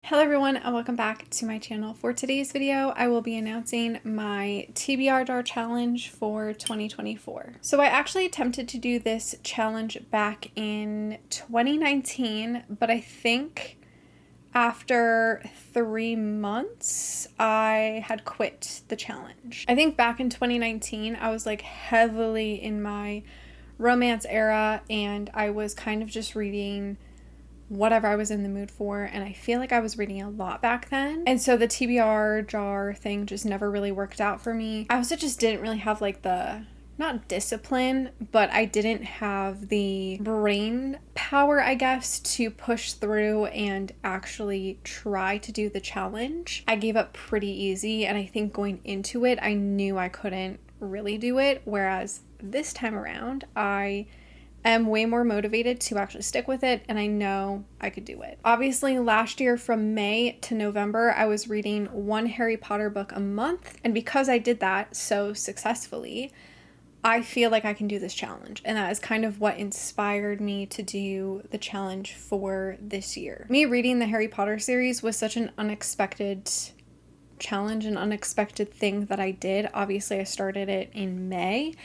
Hello everyone and welcome back to my channel. For today's video, I will be announcing my TBR Jar challenge for 2024. So I actually attempted to do this challenge back in 2019, but I think after 3 months, I had quit the challenge. I think back in 2019, I was like heavily in my romance era and I was kind of just reading whatever I was in the mood for, and I feel like I was reading a lot back then, and so the TBR jar thing just never really worked out for me. I also just didn't really have like the, not discipline, but I didn't have the brain power, I guess, to push through and actually try to do the challenge. I gave up pretty easy, and I think going into it, I knew I couldn't really do it, whereas this time around, I am way more motivated to actually stick with it, and I know I could do it. Obviously, last year from May to November, I was reading one Harry Potter book a month, and because I did that so successfully, I feel like I can do this challenge, and that is kind of what inspired me to do the challenge for this year. Me reading the Harry Potter series was such an unexpected challenge, an unexpected thing that I did. Obviously, I started it in May,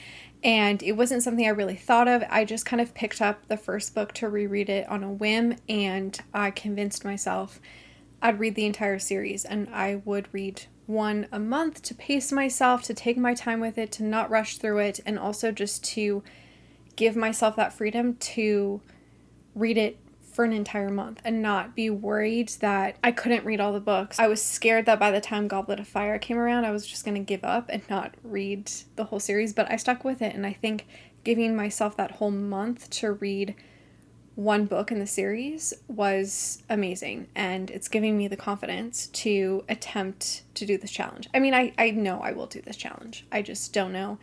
and it wasn't something I really thought of. I just kind of picked up the first book to reread it on a whim, and I convinced myself I'd read the entire series, and I would read one a month to pace myself, to take my time with it, to not rush through it, and also just to give myself that freedom to read it for an entire month and not be worried that I couldn't read all the books. I was scared that by the time Goblet of Fire came around, I was just going to give up and not read the whole series, but I stuck with it, and I think giving myself that whole month to read one book in the series was amazing, and it's giving me the confidence to attempt to do this challenge. I mean, I know I will do this challenge. I just don't know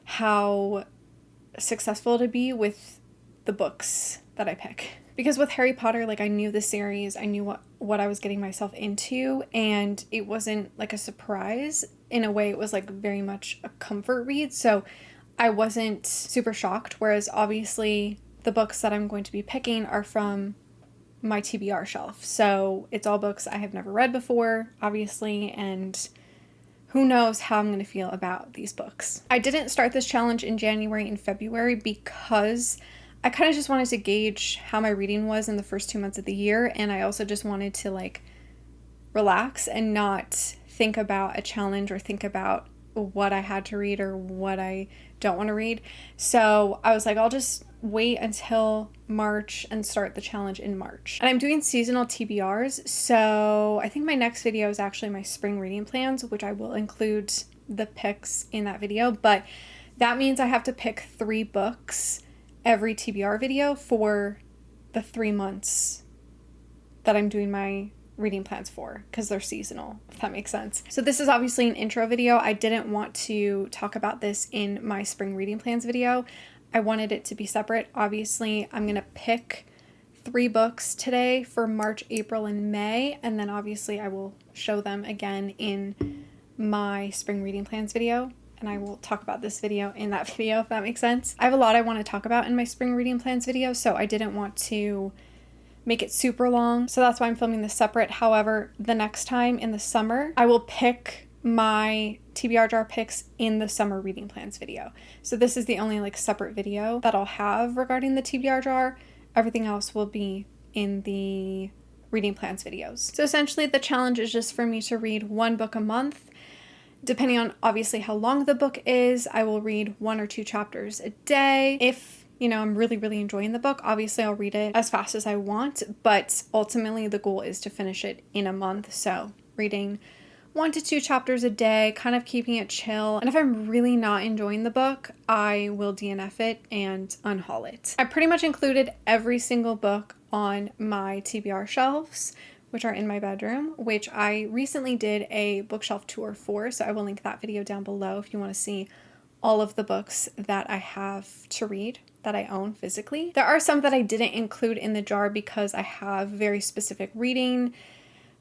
how successful to be with the books that I pick. Because with Harry Potter, like, I knew the series, I knew what I was getting myself into, and it wasn't like a surprise. In a way, it was like very much a comfort read, so I wasn't super shocked, whereas obviously the books that I'm going to be picking are from my TBR shelf. So it's all books I have never read before, obviously, and who knows how I'm going to feel about these books. I didn't start this challenge in January and February because I kind of just wanted to gauge how my reading was in the first 2 months of the year, and I also just wanted to like relax and not think about a challenge or think about what I had to read or what I don't want to read. So I was like, I'll just wait until March and start the challenge in March. And I'm doing seasonal TBRs, so I think my next video is actually my spring reading plans, which I will include the picks in that video, but that means I have to pick 3 books every TBR video for the 3 months that I'm doing my reading plans for, because they're seasonal, if that makes sense. So this is obviously an intro video. I didn't want to talk about this in my spring reading plans video. I wanted it to be separate. Obviously, I'm going to pick 3 books today for March, April, and May, and then obviously I will show them again in my spring reading plans video, and I will talk about this video in that video, if that makes sense. I have a lot I want to talk about in my spring reading plans video, so I didn't want to make it super long, so that's why I'm filming this separate. However, the next time in the summer, I will pick my TBR jar picks in the summer reading plans video. So this is the only like separate video that I'll have regarding the TBR jar. Everything else will be in the reading plans videos. So essentially the challenge is just for me to read 1 book a month. Depending on obviously how long the book is, I will read 1 or 2 chapters a day. If I'm really enjoying the book, obviously I'll read it as fast as I want, but ultimately the goal is to finish it in a month. So reading 1 to 2 chapters a day, kind of keeping it chill. And if I'm really not enjoying the book, I will DNF it and unhaul it. I pretty much included every single book on my TBR shelves, which are in my bedroom, which I recently did a bookshelf tour for, so I will link that video down below if you want to see all of the books that I have to read, that I own physically. There are some that I didn't include in the jar because I have very specific reading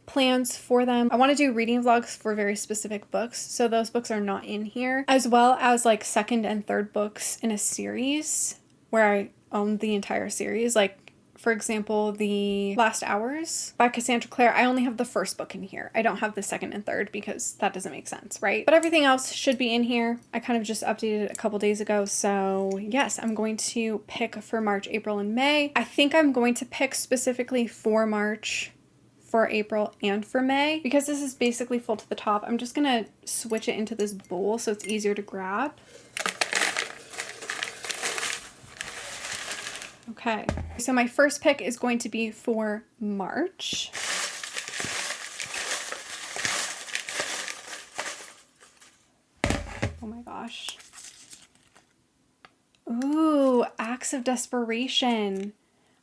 plans for them. I want to do reading vlogs for very specific books, so those books are not in here, as well as like second and third books in a series where I own the entire series. Like for example, The Last Hours by Cassandra Clare, I only have the first book in here. I don't have the second and third because that doesn't make sense, right? But everything else should be in here. I kind of just updated it a couple days ago. So yes, I'm going to pick for March, April, and May. I think I'm going to pick specifically for March, for April, and for May. Because this is basically full to the top, I'm just gonna switch it into this bowl so it's easier to grab. Okay, so my first pick is going to be for March. Oh my gosh. Ooh, Acts of Desperation.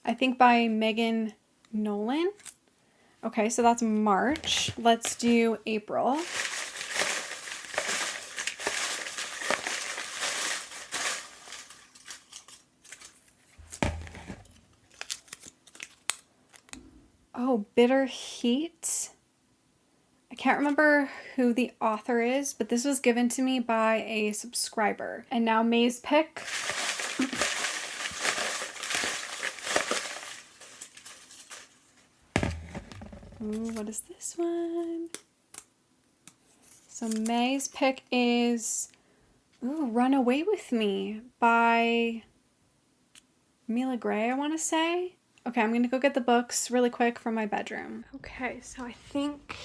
I think by Megan Nolan. Okay, so that's March. Let's do April. Oh, Bitter Heat. I can't remember who the author is, but this was given to me by a subscriber. And now May's pick. Ooh, what is this one? So May's pick is, ooh, Run Away With Me by Mila Gray, I want to say. Okay, I'm going to go get the books really quick from my bedroom. Okay, so I think,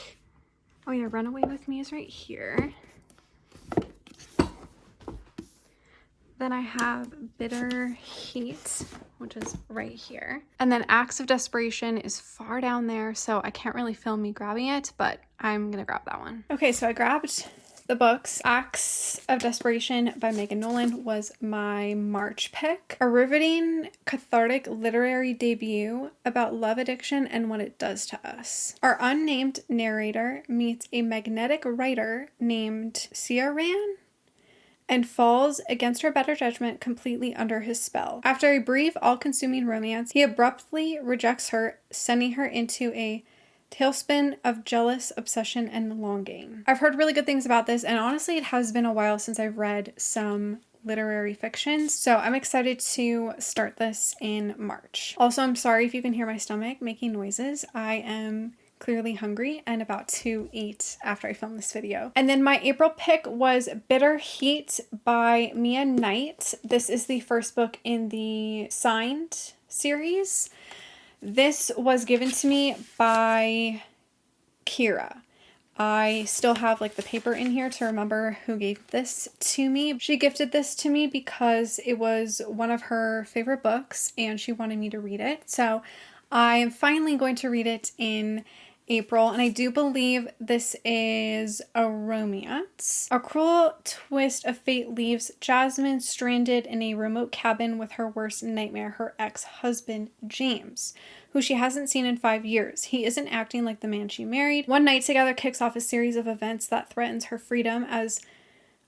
oh yeah, Run Away With Me is right here. Then I have Bitter Heat, which is right here. And then Acts of Desperation is far down there, so I can't really film me grabbing it, but I'm going to grab that one. Okay, so I grabbed the books. Acts of Desperation by Megan Nolan was my March pick. A riveting, cathartic literary debut about love addiction and what it does to us. Our unnamed narrator meets a magnetic writer named Ciaran and falls, against her better judgment, completely under his spell. After a brief, all-consuming romance, he abruptly rejects her, sending her into a tailspin of jealous obsession and longing. I've heard really good things about this, and honestly, it has been a while since I've read some literary fictions, so I'm excited to start this in March. Also, I'm sorry if you can hear my stomach making noises. I am clearly hungry and about to eat after I film this video. And then my April pick was Bitter Heat by Mia Knight. This is the first book in the Signed series. This was given to me by Kira. I still have like the paper in here to remember who gave this to me. She gifted this to me because it was one of her favorite books and she wanted me to read it. So I am finally going to read it in April, and I do believe this is a romance. A cruel twist of fate leaves Jasmine stranded in a remote cabin with her worst nightmare, her ex-husband, James, who she hasn't seen in 5 years. He isn't acting like the man she married. One night together kicks off a series of events that threatens her freedom as,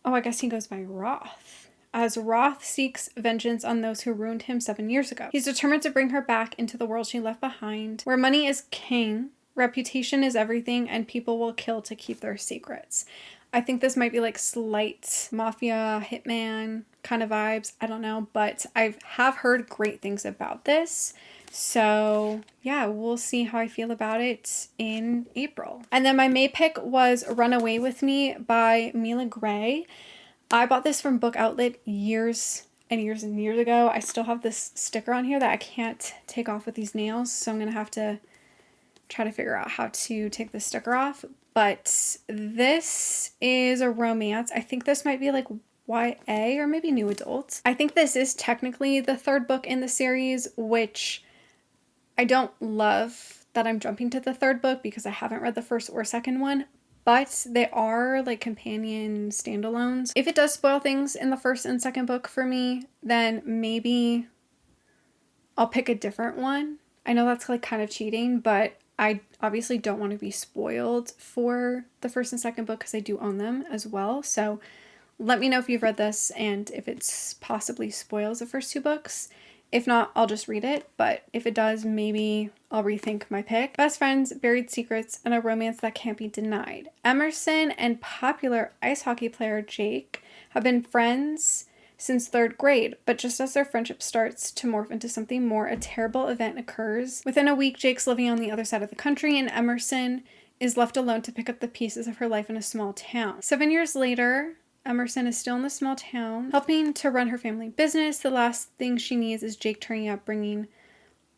oh, I guess he goes by Roth. As Roth seeks vengeance on those who ruined him 7 years ago. He's determined to bring her back into the world she left behind, where money is king, reputation is everything, and people will kill to keep their secrets. I think this might be like slight mafia, hitman kind of vibes. I don't know, but I have heard great things about this. So yeah, we'll see how I feel about it in April. And then my May pick was Run Away With Me by Mila Gray. I bought this from Book Outlet years and years and years ago. I still have this sticker on here that I can't take off with these nails, so I'm going to have to try to figure out how to take the sticker off. But this is a romance. I think this might be like YA or maybe new adult. I think this is technically the third book in the series, which I don't love that I'm jumping to the third book because I haven't read the first or second one, but they are like companion standalones. If it does spoil things in the first and second book for me, then maybe I'll pick a different one. I know that's like kind of cheating, but I obviously don't want to be spoiled for the first and second book because I do own them as well. So let me know if you've read this and if it's possibly spoils the first two books. If not, I'll just read it. But if it does, maybe I'll rethink my pick. Best friends, buried secrets, and a romance that can't be denied. Emerson and popular ice hockey player Jake have been friends since 3rd grade, but just as their friendship starts to morph into something more, a terrible event occurs. Within a week, Jake's living on the other side of the country, and Emerson is left alone to pick up the pieces of her life in a small town. 7 years later, Emerson is still in the small town, helping to run her family business. The last thing she needs is Jake turning up, bringing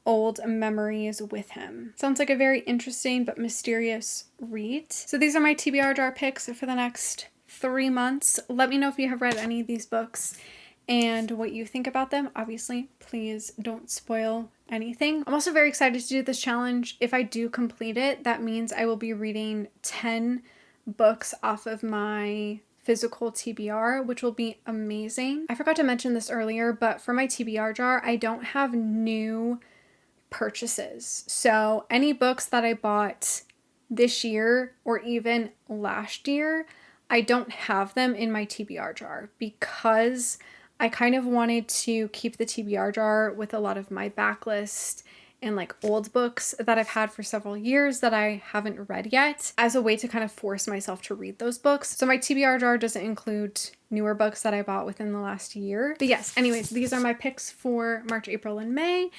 old memories with him. Sounds like a very interesting but mysterious read. So these are my TBR jar picks for the next 3 months. Let me know if you have read any of these books and what you think about them. Obviously, please don't spoil anything. I'm also very excited to do this challenge. If I do complete it, that means I will be reading 10 books off of my physical TBR, which will be amazing. I forgot to mention this earlier, but for my TBR jar, I don't have new purchases. So any books that I bought this year or even last year, I don't have them in my TBR jar because I kind of wanted to keep the TBR jar with a lot of my backlist and like old books that I've had for several years that I haven't read yet as a way to kind of force myself to read those books. So my TBR jar doesn't include newer books that I bought within the last year. But yes, anyways, these are my picks for March, April, and May.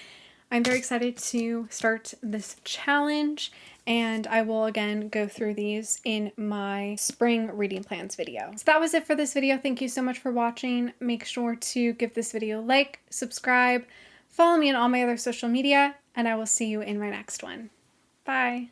I'm very excited to start this challenge, and I will again go through these in my spring reading plans video. So that was it for this video. Thank you so much for watching. Make sure to give this video a like, subscribe, follow me on all my other social media, and I will see you in my next one. Bye.